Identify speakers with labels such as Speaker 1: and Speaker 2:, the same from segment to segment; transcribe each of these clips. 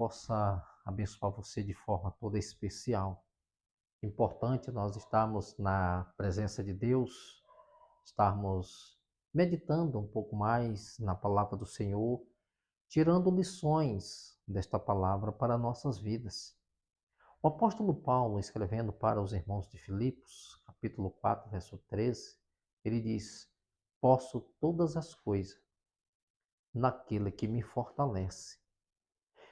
Speaker 1: possa abençoar você de forma toda especial. Importante nós estarmos na presença de Deus, estarmos meditando um pouco mais na palavra do Senhor, tirando lições desta palavra para nossas vidas. O apóstolo Paulo, escrevendo para os irmãos de Filipos, capítulo 4, verso 13, ele diz: Posso todas as coisas naquele que me fortalece.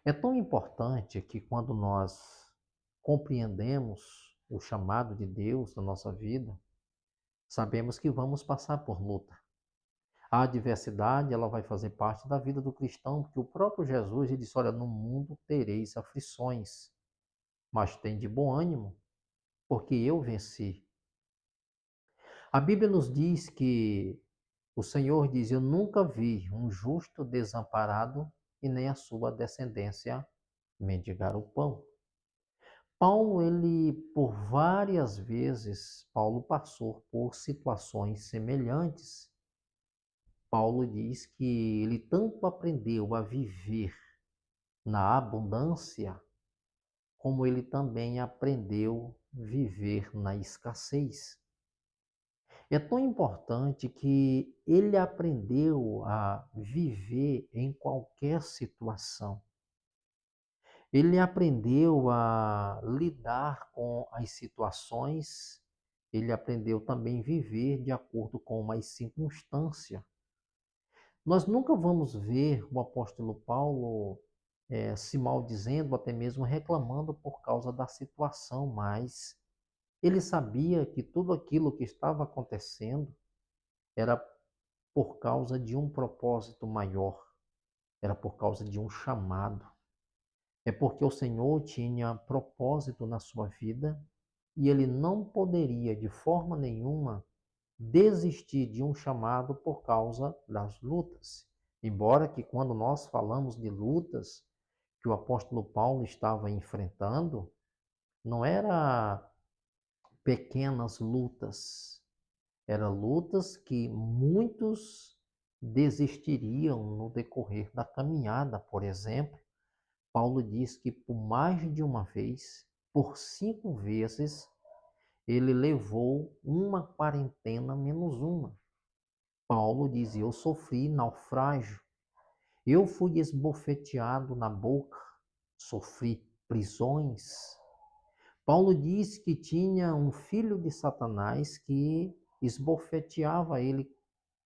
Speaker 1: É tão importante que quando nós compreendemos o chamado de Deus na nossa vida, sabemos que vamos passar por luta. A adversidade, ela vai fazer parte da vida do cristão, porque o próprio Jesus ele disse: Olha, no mundo tereis aflições, mas tem de bom ânimo, porque eu venci. A Bíblia nos diz que o Senhor diz: Eu nunca vi um justo desamparado e nem a sua descendência mendigar o pão. Paulo, ele por várias vezes, Paulo passou por situações semelhantes. Paulo diz que ele tanto aprendeu a viver na abundância, como ele também aprendeu a viver na escassez. É tão importante que ele aprendeu a viver em qualquer situação. Ele aprendeu a lidar com as situações, ele aprendeu também a viver de acordo com as circunstâncias. Nós nunca vamos ver o apóstolo Paulo se maldizendo, até mesmo reclamando por causa da situação, mas ele sabia que tudo aquilo que estava acontecendo era por causa de um propósito maior, era por causa de um chamado. É porque o Senhor tinha propósito na sua vida e ele não poderia de forma nenhuma desistir de um chamado por causa das lutas. Embora que quando nós falamos de lutas que o apóstolo Paulo estava enfrentando, não era pequenas lutas, eram lutas que muitos desistiriam no decorrer da caminhada. Por exemplo, Paulo diz que por mais de uma vez, por 5 vezes, ele levou uma quarentena menos uma. Paulo diz: Eu sofri naufrágio, eu fui esbofeteado na boca, sofri prisões. Paulo diz que tinha um filho de Satanás que esbofeteava ele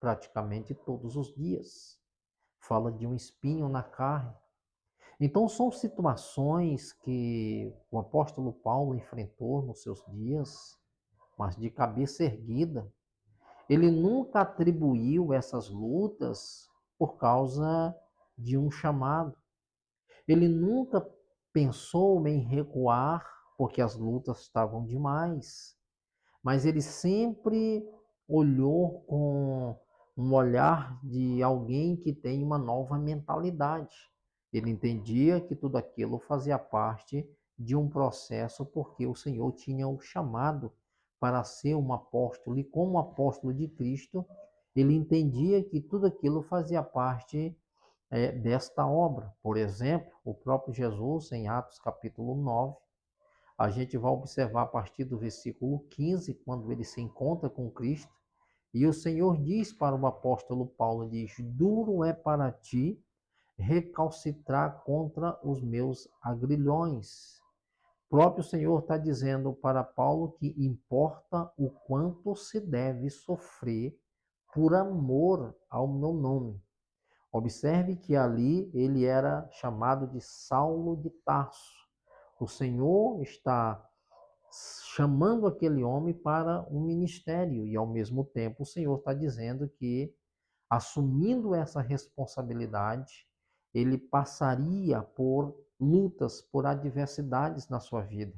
Speaker 1: praticamente todos os dias. Fala de um espinho na carne. Então, são situações que o apóstolo Paulo enfrentou nos seus dias, mas de cabeça erguida. Ele nunca atribuiu essas lutas por causa de um chamado. Ele nunca pensou em recuar porque as lutas estavam demais. Mas ele sempre olhou com um olhar de alguém que tem uma nova mentalidade. Ele entendia que tudo aquilo fazia parte de um processo, porque o Senhor tinha o chamado para ser um apóstolo, e como apóstolo de Cristo, ele entendia que tudo aquilo fazia parte desta obra. Por exemplo, o próprio Jesus, em Atos capítulo 9, a gente vai observar a partir do versículo 15, quando ele se encontra com Cristo, e o Senhor diz para o apóstolo Paulo, diz: Duro é para ti recalcitrar contra os meus agrilhões. O próprio Senhor está dizendo para Paulo que importa o quanto se deve sofrer por amor ao meu nome. Observe que ali ele era chamado de Saulo de Tarso. O Senhor está chamando aquele homem para um ministério e, ao mesmo tempo, o Senhor está dizendo que, assumindo essa responsabilidade, ele passaria por lutas, por adversidades na sua vida.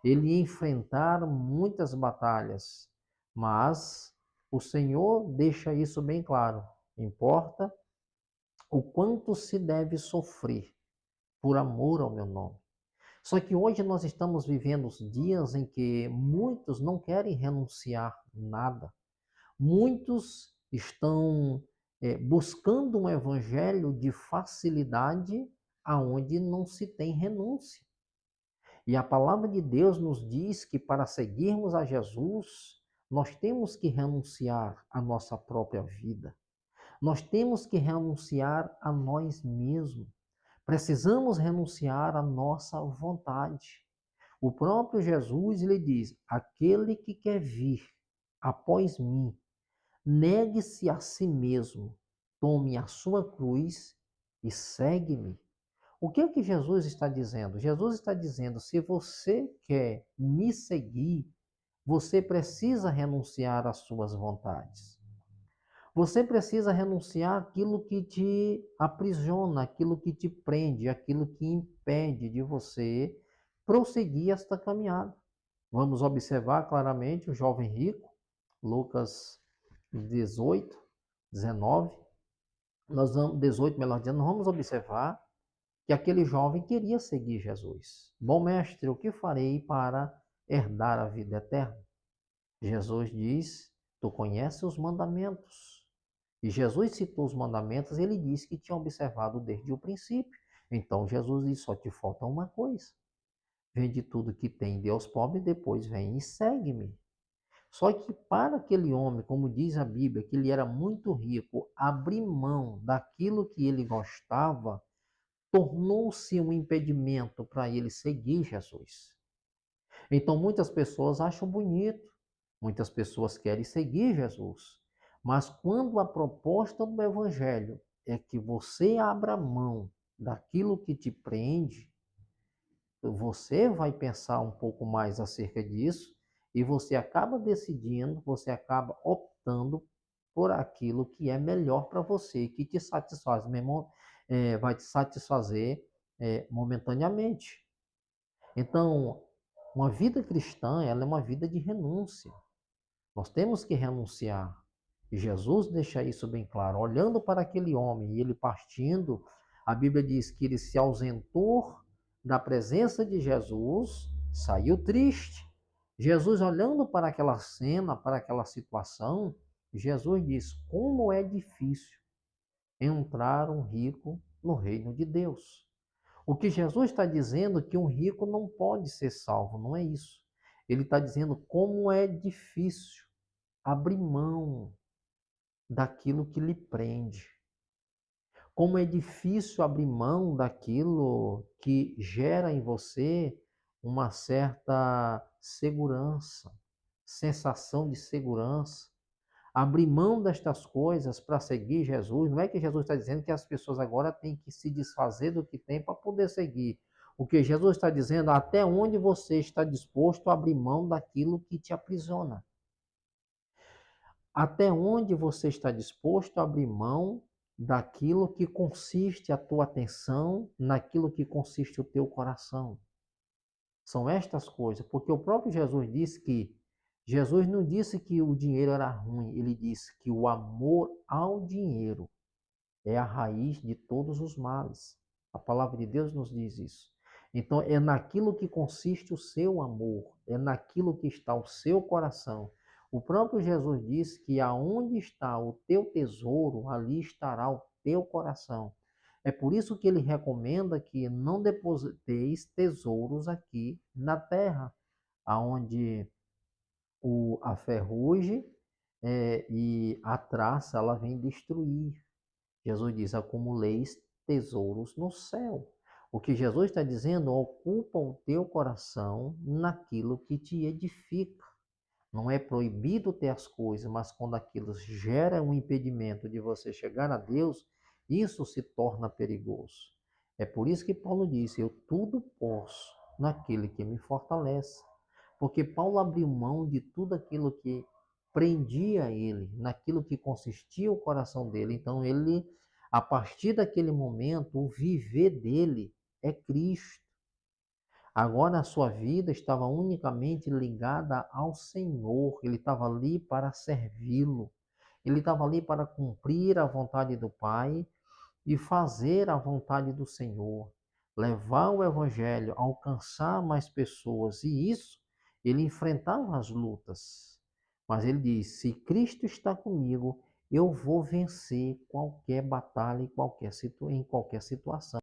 Speaker 1: Ele ia enfrentar muitas batalhas, mas o Senhor deixa isso bem claro. Importa o quanto se deve sofrer por amor ao meu nome. Só que hoje nós estamos vivendo os dias em que muitos não querem renunciar nada. Muitos estão buscando um evangelho de facilidade aonde não se tem renúncia. E a palavra de Deus nos diz que para seguirmos a Jesus, nós temos que renunciar à nossa própria vida. Nós temos que renunciar a nós mesmos. Precisamos renunciar à nossa vontade. O próprio Jesus lhe diz: aquele que quer vir após mim, negue-se a si mesmo, tome a sua cruz e segue-me. O que é que Jesus está dizendo? Jesus está dizendo: se você quer me seguir, você precisa renunciar às suas vontades. Você precisa renunciar àquilo que te aprisiona, aquilo que te prende, aquilo que impede de você prosseguir esta caminhada. Vamos observar claramente o jovem rico, Lucas 18, 19. Nós vamos, 18, melhor dizendo, nós vamos observar que aquele jovem queria seguir Jesus. Bom mestre, o que farei para herdar a vida eterna? Jesus diz: tu conheces os mandamentos. E Jesus citou os mandamentos, ele disse que tinha observado desde o princípio. Então Jesus disse: só te falta uma coisa. Vende tudo que tem, dê aos pobres, depois vem e segue-me. Só que para aquele homem, como diz a Bíblia, que ele era muito rico, abrir mão daquilo que ele gostava, tornou-se um impedimento para ele seguir Jesus. Então muitas pessoas acham bonito, muitas pessoas querem seguir Jesus, mas quando a proposta do Evangelho é que você abra mão daquilo que te prende, você vai pensar um pouco mais acerca disso e você acaba decidindo, você acaba optando por aquilo que é melhor para você, que te satisfaz, vai te satisfazer momentaneamente. Então, uma vida cristã, ela é uma vida de renúncia. Nós temos que renunciar. E Jesus deixa isso bem claro. Olhando para aquele homem e ele partindo, a Bíblia diz que ele se ausentou da presença de Jesus, saiu triste. Jesus, olhando para aquela cena, para aquela situação, Jesus diz: como é difícil entrar um rico no reino de Deus. O que Jesus está dizendo é que um rico não pode ser salvo, não é isso. Ele está dizendo como é difícil abrir mão daquilo que lhe prende. Como é difícil abrir mão daquilo que gera em você uma certa segurança, sensação de segurança. Abrir mão destas coisas para seguir Jesus. Não é que Jesus está dizendo que as pessoas agora têm que se desfazer do que tem para poder seguir. O que Jesus está dizendo é até onde você está disposto a abrir mão daquilo que te aprisiona. Até onde você está disposto a abrir mão daquilo que consiste a tua atenção, naquilo que consiste o teu coração. São estas coisas, porque o próprio Jesus disse que Jesus não disse que o dinheiro era ruim, ele disse que o amor ao dinheiro é a raiz de todos os males. A palavra de Deus nos diz isso. Então, é naquilo que consiste o seu amor, é naquilo que está o seu coração. O próprio Jesus disse que aonde está o teu tesouro, ali estará o teu coração. É por isso que ele recomenda que não depositeis tesouros aqui na terra, aonde a ferrugem e a traça ela vem destruir. Jesus diz: acumuleis tesouros no céu. O que Jesus está dizendo, ocupa o teu coração naquilo que te edifica. Não é proibido ter as coisas, mas quando aquilo gera um impedimento de você chegar a Deus, isso se torna perigoso. É por isso que Paulo disse: eu tudo posso naquele que me fortalece. Porque Paulo abriu mão de tudo aquilo que prendia ele, naquilo que consistia o coração dele. Então ele, a partir daquele momento, o viver dele é Cristo. Agora a sua vida estava unicamente ligada ao Senhor, ele estava ali para servi-lo, ele estava ali para cumprir a vontade do Pai e fazer a vontade do Senhor, levar o Evangelho, alcançar mais pessoas, e isso ele enfrentava as lutas. Mas ele diz: se Cristo está comigo, eu vou vencer qualquer batalha em qualquer situação.